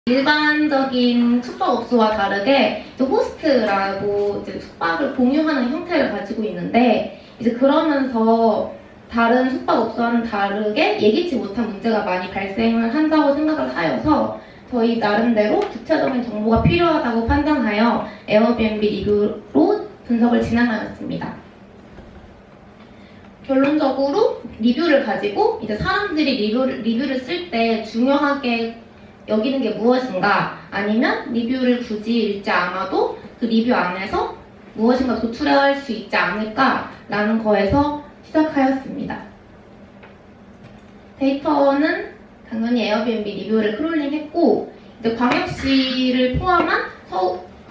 일반적인 숙박업소와 다르게 호스트라고 이제 숙박을 공유하는 형태를 가지고 있는데, 이제 그러면서 다른 숙박업소와는 다르게 예기치 못한 문제가 많이 발생을 한다고 생각을 하여서 저희 나름대로 구체적인 정보가 필요하다고 판단하여 에어비앤비 리뷰로 분석을 진행하였습니다. 결론적으로 리뷰를 가지고 이제 사람들이 리뷰를 쓸 때 중요하게 여기는 게 무엇인가, 아니면 리뷰를 굳이 읽지 않아도 그 리뷰 안에서 무엇인가 도출할 수 있지 않을까라는 거에서 시작하였습니다. 데이터는 당연히 에어비앤비 리뷰를 크롤링했고, 이제 광역시를 포함한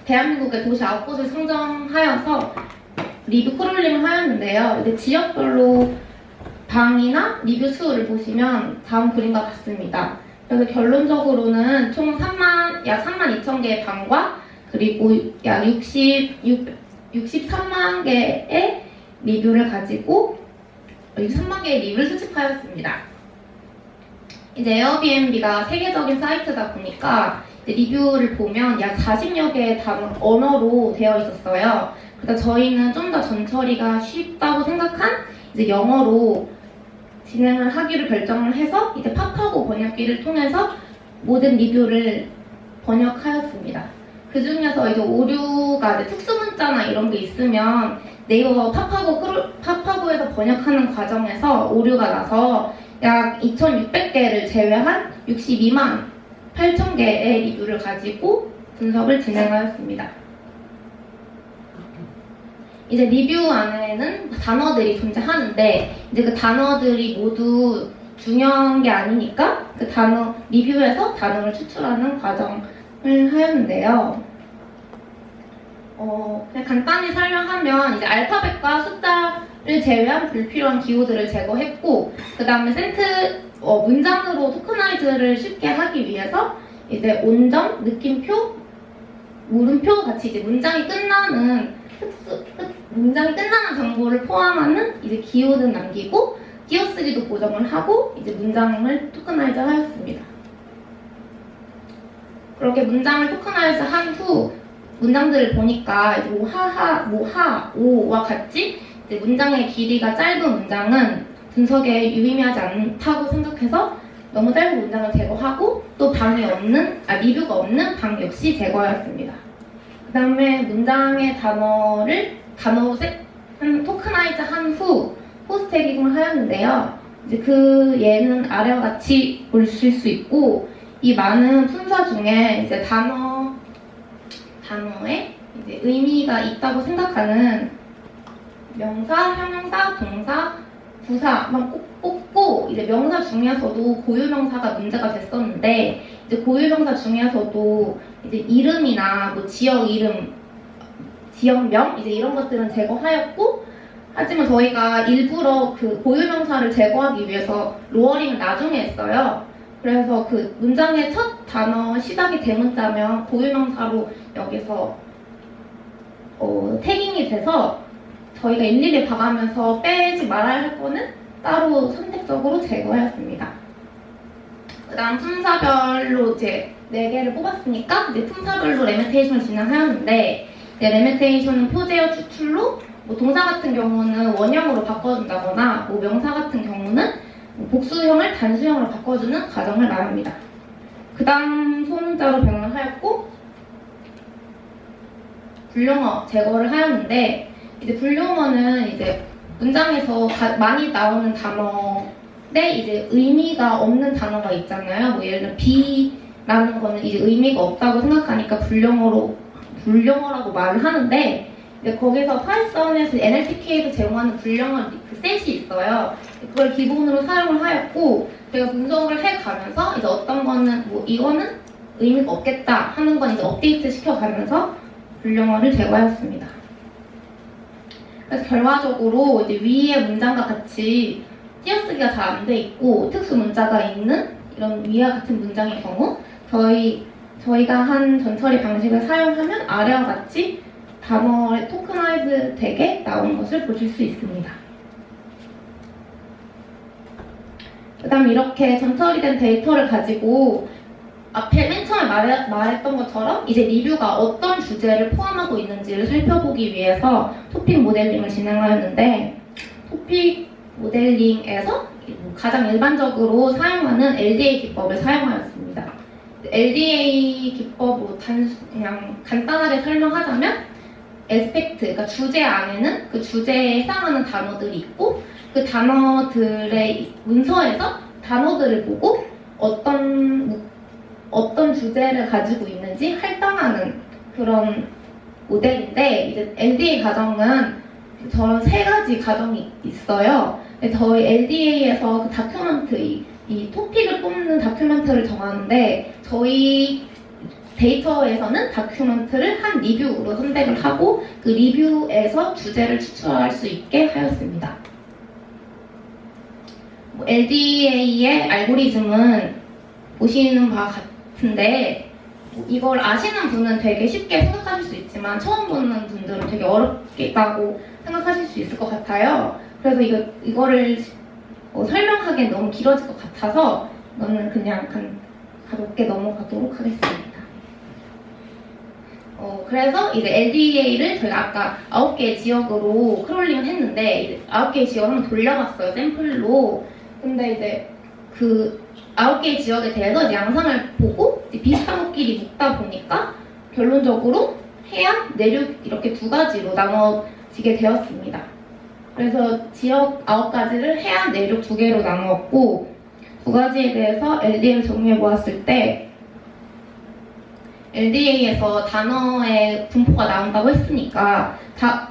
대한민국의 도시 9곳을 선정하여서 리뷰 크롤링을 하였는데요. 이제 지역별로 방이나 리뷰 수를 보시면 다음 그림과 같습니다. 그래서 결론적으로는 총 약 32,000개의 방과 그리고 약 63만 개의 리뷰를 가지고 63만 개의 리뷰를 수집하였습니다. 이제 에어비앤비가 세계적인 사이트다 보니까 리뷰를 보면 약 40여 개의 언어로 되어 있었어요. 그래서 저희는 좀 더 전처리가 쉽다고 생각한 이제 영어로 진행을 하기로 결정을 해서 이제 팝하고 번역기를 통해서 모든 리뷰를 번역하였습니다. 그 중에서 이제 오류가 이제 특수문자나 이런 게 있으면 네이버 팝하고에서 번역하는 과정에서 오류가 나서 약 2,600개를 제외한 62만 8,000개의 리뷰를 가지고 분석을 진행하였습니다. 이제 리뷰 안에는 단어들이 존재하는데, 이제 그 단어들이 모두 중요한 게 아니니까 그 리뷰에서 단어를 추출하는 과정을 하였는데요. 그냥 간단히 설명하면 이제 알파벳과 숫자를 제외한 불필요한 기호들을 제거했고, 그 다음에 문장으로 토커나이즈를 쉽게 하기 위해서 이제 온점, 느낌표, 물음표 같이 이제 문장이 끝나는 정보를 포함하는 이제 기호는 남기고 띄어쓰기도 보정을 하고 이제 문장을 토커나이즈 하였습니다. 그렇게 문장을 토커나이즈 한 후 문장들을 보니까 이제 오와 같이 이제 문장의 길이가 짧은 문장은 분석에 유의미하지 않다고 생각해서 너무 짧은 문장을 제거하고 또 리뷰가 없는 방 역시 제거하였습니다. 그 다음에 문장의 단어로 토크나이즈 한 후 호스트 태깅을 하였는데요. 이제 그 예는 아래와 같이 보실 수 있고, 이 많은 품사 중에 이제 단어에 이제 의미가 있다고 생각하는 명사, 형용사, 동사, 부사만 뽑고, 이제 명사 중에서도 고유명사가 문제가 됐었는데, 이제 고유명사 중에서도 이제 이름이나 뭐 지역 이름, 지역명 이제 이런 것들은 제거하였고, 하지만 저희가 일부러 그 고유명사를 제거하기 위해서 로어링을 나중에 했어요. 그래서 그 문장의 첫 단어 시작이 대문자면 고유명사로 여기서 태깅이 돼서 저희가 일일이 봐가면서 빼지 말아야 할 거는 따로 선택적으로 제거하였습니다. 그 다음 품사별로 이제 4개를 뽑았으니까 이제 품사별로 레메테이션을 진행하였는데, 레메테이션은 표제어 추출로 뭐 동사 같은 경우는 원형으로 바꿔준다거나 뭐 명사 같은 경우는 복수형을 단수형으로 바꿔주는 과정을 말합니다. 그 다음 소문자로 변경을 하였고, 불용어 제거를 하였는데, 이제 불용어는 이제 문장에서 많이 나오는 단어인데 이제 의미가 없는 단어가 있잖아요. 뭐 예를 들어 B라는 거는 이제 의미가 없다고 생각하니까 불용어라고 말을 하는데, 이제 거기서 파이썬에서 NLTK에서 제공하는 불용어 그 셋이 있어요. 그걸 기본으로 사용을 하였고, 제가 분석을 해가면서 이제 어떤 거는 뭐 이거는 의미가 없겠다 하는 건 이제 업데이트 시켜가면서 불용어를 제거하였습니다. 그래서 결과적으로 이제 위의 문장과 같이 띄어쓰기가 잘 안 돼 있고 특수 문자가 있는 이런 위와 같은 문장의 경우 저희가 한 전처리 방식을 사용하면 아래와 같이 단어의 토크나이즈 되게 나오는 것을 보실 수 있습니다. 그 다음 이렇게 전처리된 데이터를 가지고 앞에 맨 처음 처음에 말했던 것처럼 이제 리뷰가 어떤 주제를 포함하고 있는지를 살펴보기 위해서 토픽 모델링을 진행하였는데, 토픽 모델링에서 가장 일반적으로 사용하는 LDA 기법을 사용하였습니다. LDA 기법으로 그냥 간단하게 설명하자면 에스펙트, 그러니까 주제 안에는 그 주제에 해당하는 단어들이 있고, 그 단어들의 문서에서 단어들을 보고 어떤 주제를 가지고 있는지 할당하는 그런 모델인데, 이제 LDA 과정은 저런 세 가지 과정이 있어요. 저희 LDA에서 그 다큐멘트, 이 토픽을 뽑는 다큐멘트를 정하는데, 저희 데이터에서는 다큐멘트를 한 리뷰로 선택을 하고 그 리뷰에서 주제를 추출할 수 있게 하였습니다. LDA의 알고리즘은 보시는 바와 같은데, 이걸 아시는 분은 되게 쉽게 생각하실 수 있지만 처음 보는 분들은 되게 어렵겠다고 생각하실 수 있을 것 같아요. 그래서 이거를 설명하기엔 너무 길어질 것 같아서 저는 그냥 가볍게 넘어가도록 하겠습니다. 그래서 이제 LDA를 저희가 아까 9개의 지역으로 크롤링을 했는데, 9개의 지역을 한번 돌려봤어요, 샘플로. 근데 이제 그 9개의 지역에 대해서 이제 양상을 보고 이제 비슷한 것끼리 묶다 보니까 결론적으로 해안, 내륙 이렇게 두 가지로 나눠지게 되었습니다. 그래서 지역 9가지를 해안, 내륙 두 개로 나누었고, 두 가지에 대해서 LDA를 정리해 보았을 때, LDA에서 단어의 분포가 나온다고 했으니까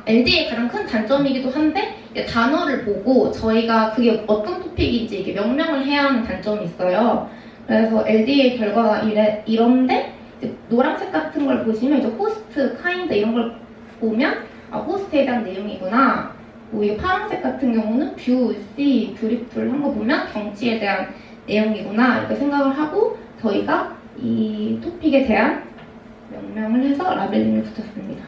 LDA의 가장 큰 단점이기도 한데, 단어를 보고 저희가 그게 어떤 토픽인지 이게 명명을 해야 하는 단점이 있어요. 그래서 LDA 결과가 이런데, 노란색 같은 걸 보시면 이제 호스트, 카인드 이런 걸 보면 호스트에 대한 내용이구나. 이 파란색 같은 경우는 뷰, 씨, 뷰티풀 한 거 보면 경치에 대한 내용이구나 이렇게 생각을 하고 저희가 이 토픽에 대한 명명을 해서 라벨링을 붙였습니다.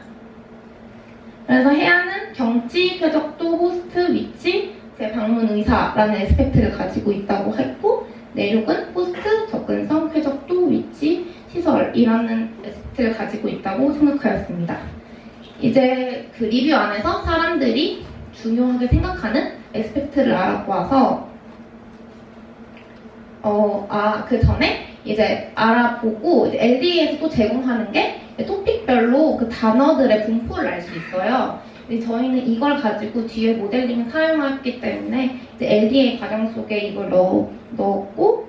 그래서 해안은 경치, 쾌적도, 호스트, 위치, 재방문 의사라는 에스펙트를 가지고 있다고 했고, 내륙은 호스트, 접근성, 쾌적도, 위치, 시설이라는 에스펙트를 가지고 있다고 생각하였습니다. 이제 그 리뷰 안에서 사람들이 중요하게 생각하는 에스펙트를 알아보아서 그 전에 이제 알아보고 이제 LDA에서 또 제공하는 게 토픽별로 그 단어들의 분포를 알 수 있어요. 근데 저희는 이걸 가지고 뒤에 모델링을 사용했기 때문에 이제 LDA 과정 속에 이걸 넣었고,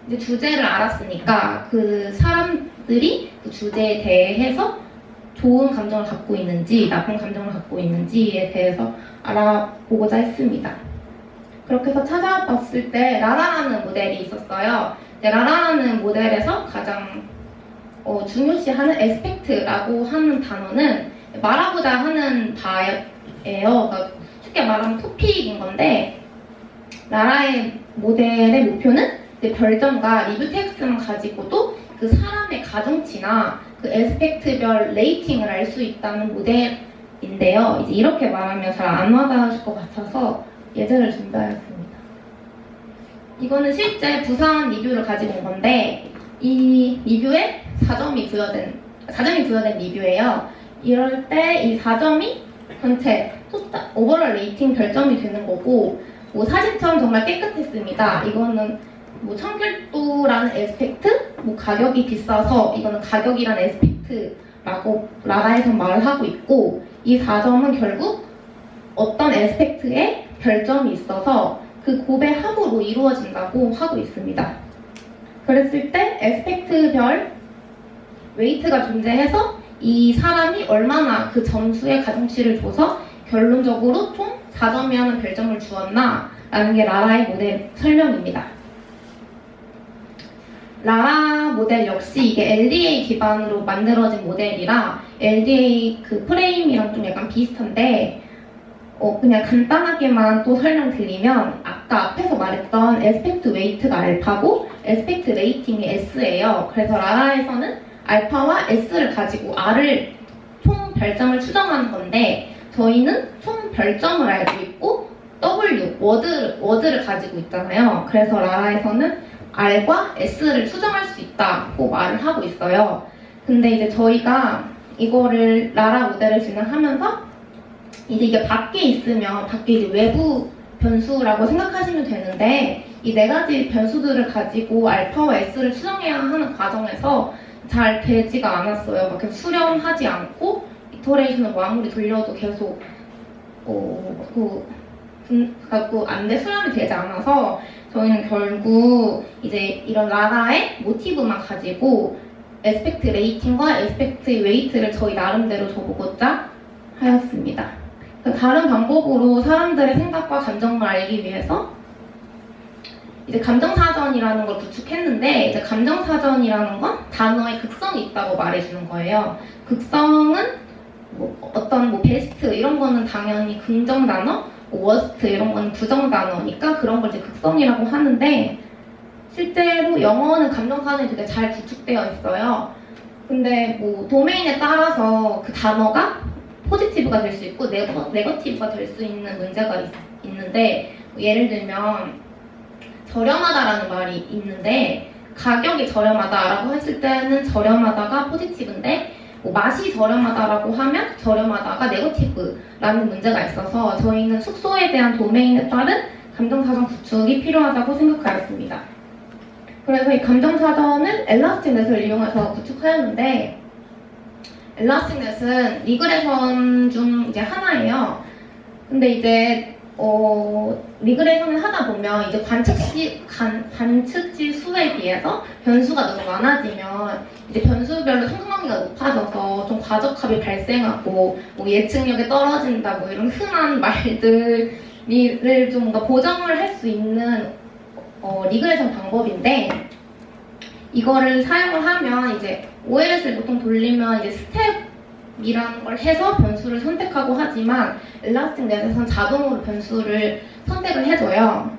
이제 주제를 알았으니까 그 사람들이 그 주제에 대해서 좋은 감정을 갖고 있는지 나쁜 감정을 갖고 있는지에 대해서 알아보고자 했습니다. 그렇게 해서 찾아봤을 때 라라라는 모델이 있었어요. 라라라는 모델에서 가장 중요시하는 에스펙트라고 하는 단어는 말하고자 하는 바예요. 그러니까 쉽게 말하면 토픽인 건데, 라라의 모델의 목표는 별점과 리뷰 텍스트만 가지고도 그 사람의 가중치나 그 에스펙트별 레이팅을 알 수 있다는 모델인데요. 이제 이렇게 말하면 잘 안 와닿으실 것 같아서 예제를 준비하였습니다. 이거는 실제 부산 리뷰를 가지고 온 건데, 이 리뷰에 4점이 부여된 리뷰예요. 이럴 때 이 4점이 전체 오버롤 레이팅 별점이 되는 거고, 사진처럼 정말 깨끗했습니다. 이거는 청결도라는 에스펙트, 가격이 비싸서 이거는 가격이라는 에스펙트라고 라라에서 말을 하고 있고, 이 4점은 결국 어떤 에스펙트에 별점이 있어서 그 곱의 합으로 이루어진다고 하고 있습니다. 그랬을 때 에스펙트별 웨이트가 존재해서 이 사람이 얼마나 그 점수의 가중치를 줘서 결론적으로 총 4점이라는 별점을 주었나 라는 게 라라의 모델 설명입니다. 라라 모델 역시 이게 LDA 기반으로 만들어진 모델이라 LDA 그 프레임이랑 좀 약간 비슷한데, 그냥 간단하게만 또 설명드리면 아까 앞에서 말했던 에스펙트 웨이트가 알파고 에스펙트 레이팅이 S예요. 그래서 라라에서는 알파와 S를 가지고 R을 총 별점을 추정하는 건데, 저희는 총 별점을 알고 있고 W, 워드를 가지고 있잖아요. 그래서 라라에서는 R과 S를 수정할 수 있다고 말을 하고 있어요. 근데 이제 저희가 이거를 라라 모델을 진행하면서 이제 이게 밖에 있으면 밖에 이제 외부 변수라고 생각하시면 되는데 이 네 가지 변수들을 가지고 알파와 S를 수정해야 하는 과정에서 잘 되지가 않았어요. 막 계속 수렴하지 않고 이터레이션을 아무리 돌려도 계속 안돼 수렴이 되지 않아서 저희는 결국 이제 이런 라라의 모티브만 가지고 에스펙트 레이팅과 에스펙트 웨이트를 저희 나름대로 줘보고자 하였습니다. 다른 방법으로 사람들의 생각과 감정을 알기 위해서 이제 감정사전이라는 걸 구축했는데 이제 감정사전이라는 건 단어에 극성이 있다고 말해주는 거예요. 극성은 어떤 베스트 이런 거는 당연히 긍정 단어, 워스트 이런 건 부정 단어니까 그런 걸 이제 극성이라고 하는데 실제로 영어는 감정사전이 되게 잘 구축되어 있어요. 근데 도메인에 따라서 그 단어가 포지티브가 될 수 있고 네거티브가 될 수 있는 문제가 있는데 예를 들면 저렴하다라는 말이 있는데 가격이 저렴하다라고 했을 때는 저렴하다가 포지티브인데 맛이 저렴하다라고 하면 저렴하다가 네거티브라는 문제가 있어서 저희는 숙소에 대한 도메인에 따른 감정사전 구축이 필요하다고 생각하였습니다. 그래서 이 감정사전을 엘라스틱넷을 이용해서 구축하였는데 엘라스틱넷은 리그레션 중 이제 하나예요. 근데 이제 리그레이션을 하다 보면 이제 관측지 수에 비해서 변수가 너무 많아지면 이제 변수별로 성공하기가 높아져서 좀 과적합이 발생하고 예측력이 떨어진다 이런 흔한 말들을 좀 뭔가 보정을 할 수 있는 리그레이션 방법인데 이거를 사용을 하면 이제 OLS를 보통 돌리면 이제 스텝이라는 걸 해서 변수를 선택하고 하지만 엘라스틱넷에서는 자동으로 변수를 선택을 해줘요.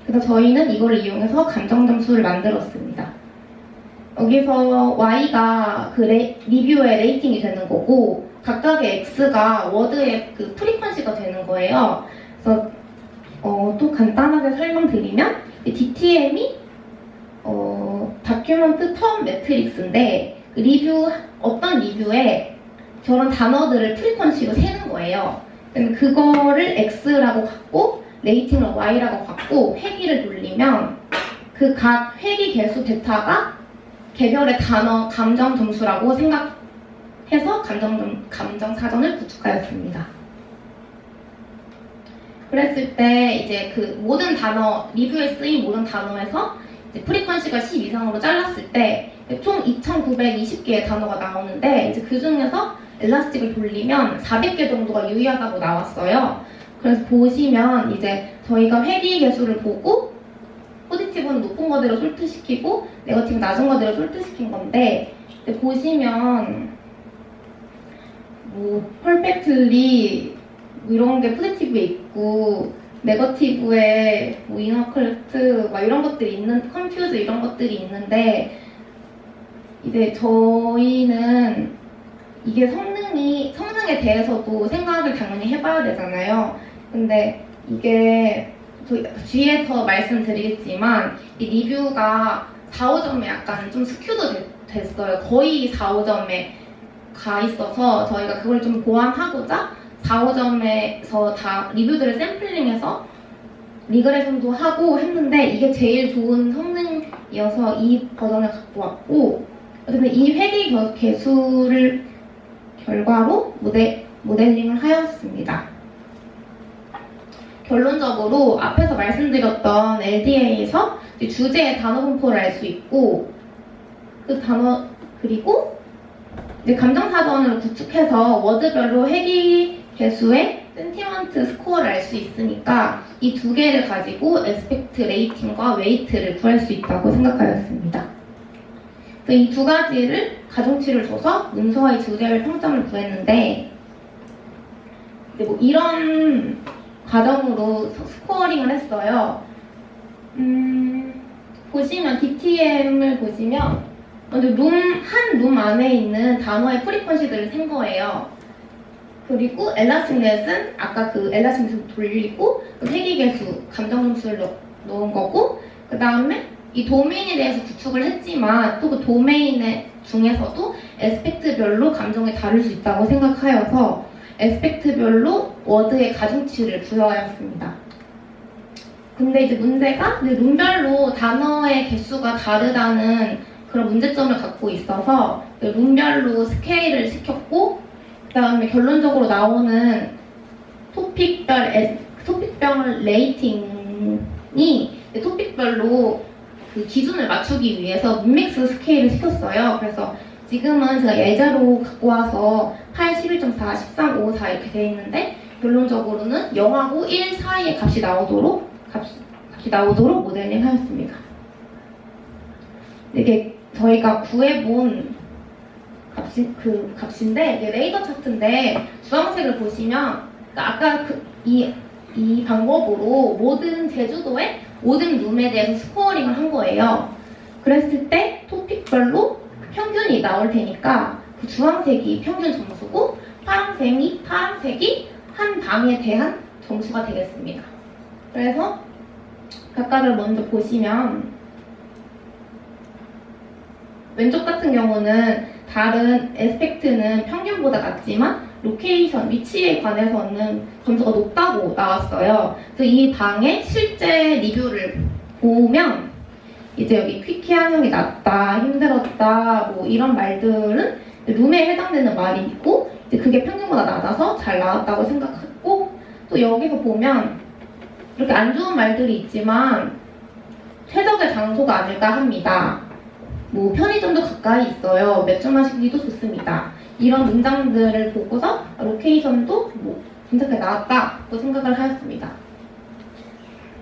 그래서 저희는 이걸 이용해서 감정 점수를 만들었습니다. 여기서 Y가 그 리뷰의 레이팅이 되는 거고 각각의 X가 워드의 그 프리퀀시가 되는 거예요. 그래서 또 간단하게 설명드리면 DTM이 다큐먼트 텀 매트릭스인데 어떤 리뷰에 저런 단어들을 프리퀀시로 세는 거예요. 그거를 X라고 갖고 레이팅을 Y라고 갖고 회귀를 돌리면 그 각 회귀 개수 데이터가 개별의 단어 감정 점수라고 생각해서 감정 사전을 구축하였습니다. 그랬을 때 이제 그 모든 단어 리뷰에 쓰인 모든 단어에서 이제 프리퀀시가 10 이상으로 잘랐을 때 총 2,920개의 단어가 나오는데 이제 그 중에서 엘라스틱을 돌리면 400개 정도가 유의하다고 나왔어요. 그래서 보시면 이제 저희가 회귀 개수를 보고 포지티브는 높은 거대로 솔트시키고 네거티브는 낮은 거대로 솔트시킨 건데 보시면 퍼펙틀리 이런 게 포지티브에 있고 네거티브에 이너컬트 이런 것들이 있는 컨퓨즈 이런 것들이 있는데 이제 저희는 이게 성능에 대해서도 생각을 당연히 해봐야 되잖아요. 근데 이게 뒤에서 말씀드리겠지만 이 리뷰가 4, 5점에 약간 좀 스큐도 됐어요. 거의 4, 5점에 가 있어서 저희가 그걸 좀 보완하고자 4, 5점에서 다 리뷰들을 샘플링해서 리그레이션도 하고 했는데 이게 제일 좋은 성능이어서 이 버전을 갖고 왔고 어쨌든 이 회귀 개수를 결과로 모델링을 하였습니다. 결론적으로 앞에서 말씀드렸던 LDA에서 주제의 단어 분포를 알 수 있고 그 단어 그리고 이제 감정사전으로 구축해서 워드별로 회귀 개수의 센티먼트 스코어를 알 수 있으니까 이 두 개를 가지고 에스펙트 레이팅과 웨이트를 구할 수 있다고 생각하였습니다. 이 두 가지를 가중치를 줘서 문서의 주제별 평점을 구했는데 이런 과정으로 스코어링을 했어요. 보시면 DTM을 보시면 한 룸 안에 있는 단어의 프리퀀시들을 센 거예요. 그리고 엘라스틱넷은 아까 그 엘라스틱넷을 돌리고 회귀 개수, 감정 점수를 넣은 거고 그 다음에 이 도메인에 대해서 구축을 했지만 또 그 도메인 중에서도 에스펙트별로 감정이 다를 수 있다고 생각하여서 에스펙트별로 워드의 가중치를 부여하였습니다. 근데 이제 문제가 룸별로 단어의 개수가 다르다는 그런 문제점을 갖고 있어서 룸별로 스케일을 시켰고, 그 다음에 결론적으로 나오는 토픽별 레이팅이 토픽별로 그 기준을 맞추기 위해서 민믹스 스케일을 시켰어요. 그래서 지금은 제가 예제로 갖고 와서 8, 11.4, 13, 5, 4 이렇게 돼 있는데 결론적으로는 0하고 1 사이의 값이 나오도록 모델링 하였습니다. 이게 저희가 구해본 값인데 이게 레이더 차트인데 주황색을 보시면 아까 이 방법으로 모든 제주도의 모든 룸에 대해서 스코어링을 한 거예요. 그랬을 때 토픽별로 평균이 나올 테니까 그 주황색이 평균 점수고 파란색이 한 방에 대한 점수가 되겠습니다. 그래서 각각을 먼저 보시면 왼쪽 같은 경우는 다른 에스펙트는 평균보다 낮지만 로케이션, 위치에 관해서는 점수가 높다고 나왔어요. 그래서 이 방의 실제 리뷰를 보면 이제 여기 퀴키한 형이 낮다, 힘들었다, 뭐 이런 말들은 룸에 해당되는 말이 있고 이제 그게 평균보다 낮아서 잘 나왔다고 생각했고, 또 여기서 보면 이렇게 안 좋은 말들이 있지만 최적의 장소가 아닐까 합니다. 뭐 편의점도 가까이 있어요. 맥주 마시기도 좋습니다. 이런 문장들을 보고서 로케이션도 뭐 괜찮게 나왔다고 생각을 하였습니다.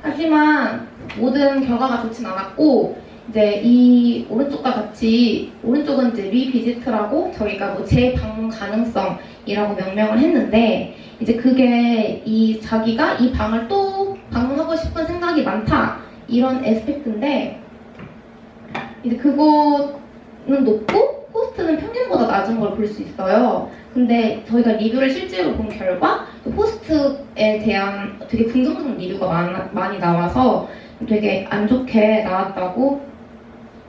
하지만 모든 결과가 좋진 않았고 이제 이 오른쪽과 같이 오른쪽은 이제 리비지트라고 저희가 뭐 재방문 가능성이라고 명명을 했는데 이제 그게 자기가 이 방을 또 방문하고 싶은 생각이 많다 이런 에스펙트인데 이제 그거는 높고 호스트는 평균보다 낮은 걸 볼 수 있어요. 근데 저희가 리뷰를 실제로 본 결과 호스트에 대한 되게 긍정적인 리뷰가 많이 나와서 되게 안 좋게 나왔다고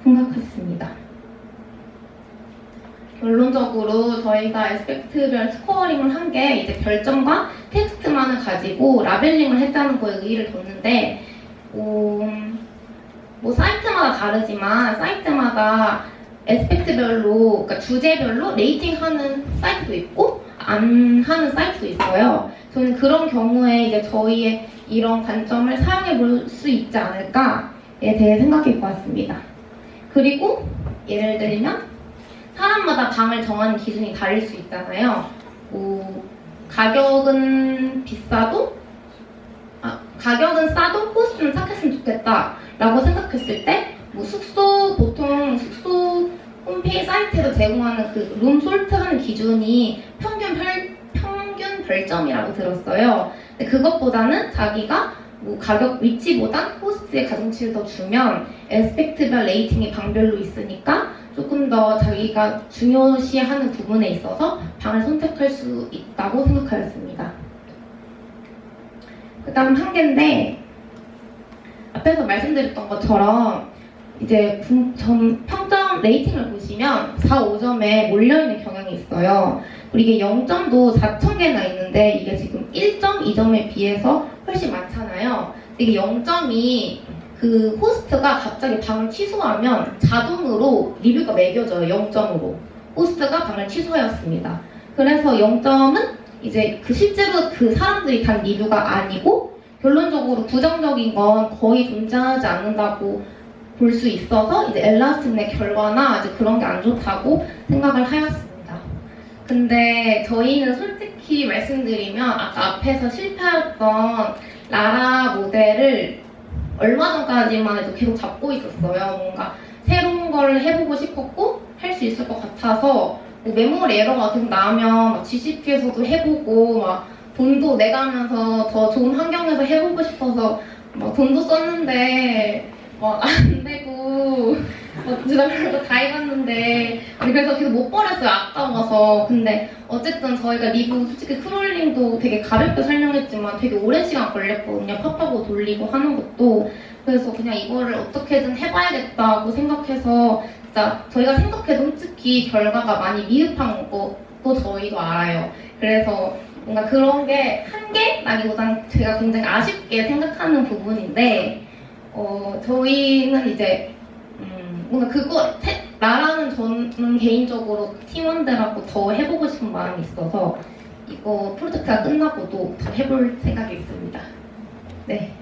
생각했습니다. 결론적으로 저희가 에스펙트별 스코어링을 한 게 이제 별점과 텍스트만을 가지고 라벨링을 했다는 거에 의의를 뒀는데 뭐 사이트마다 다르지만 사이트마다 에스펙트별로, 그러니까 주제별로 레이팅하는 사이트도 있고 안 하는 사이트도 있어요. 저는 그런 경우에 이제 저희의 이런 관점을 사용해 볼 수 있지 않을까에 대해 생각해 보았습니다. 그리고 예를 들면 사람마다 방을 정하는 기준이 다를 수 있잖아요. 가격은 싸도 호스트는 착했으면 좋겠다 라고 생각했을 때 보통 숙소 홈페이지 사이트에서 제공하는 그 룸솔트 하는 기준이 평균 별점이라고 들었어요. 근데 그것보다는 자기가 가격 위치보단 호스트의 가중치를 더 주면 에스펙트별 레이팅이 방별로 있으니까 조금 더 자기가 중요시하는 부분에 있어서 방을 선택할 수 있다고 생각하였습니다. 그 다음 한 개인데 앞에서 말씀드렸던 것처럼 이제 평점 레이팅을 보시면 4, 5점에 몰려있는 경향이 있어요. 그리고 이게 0점도 4,000개나 있는데 이게 지금 1.2점에 비해서 훨씬 많잖아요. 이게 0점이 그 호스트가 갑자기 방을 취소하면 자동으로 리뷰가 매겨져요. 0점으로. 호스트가 방을 취소하였습니다. 그래서 0점은 이제 실제로 그 사람들이 단 리뷰가 아니고 결론적으로 부정적인 건 거의 존재하지 않는다고 볼 수 있어서 이제 엘라스틴의 결과나 이제 그런 게 안 좋다고 생각을 하였습니다. 근데 저희는 솔직히 말씀드리면 아까 앞에서 실패했던 라라 모델을 얼마 전까지만 해도 계속 잡고 있었어요. 뭔가 새로운 걸 해보고 싶었고 할 수 있을 것 같아서 메모리 에러가 계속 나오면 GCP에서도 해보고 막 돈도 내가면서 더 좋은 환경에서 해보고 싶어서 막 돈도 썼는데 안 되고 진짜 별거 다 해봤는데 그래서 계속 못 버렸어요. 아까워서. 근데 어쨌든 저희가 리뷰 솔직히 크롤링도 되게 가볍게 설명했지만 되게 오랜 시간 걸렸거든요. 팝하고 돌리고 하는 것도. 그래서 그냥 이거를 어떻게든 해봐야겠다고 생각해서 진짜 저희가 생각해도 솔직히 결과가 많이 미흡한 것도 저희도 알아요. 그래서 뭔가 그런 게 한계라기보다는 제가 굉장히 아쉽게 생각하는 부분인데 저희는 이제 뭔가 나라는 저는 개인적으로 팀원들하고 더 해보고 싶은 마음이 있어서 이거 프로젝트가 끝나고도 더 해볼 생각이 있습니다. 네.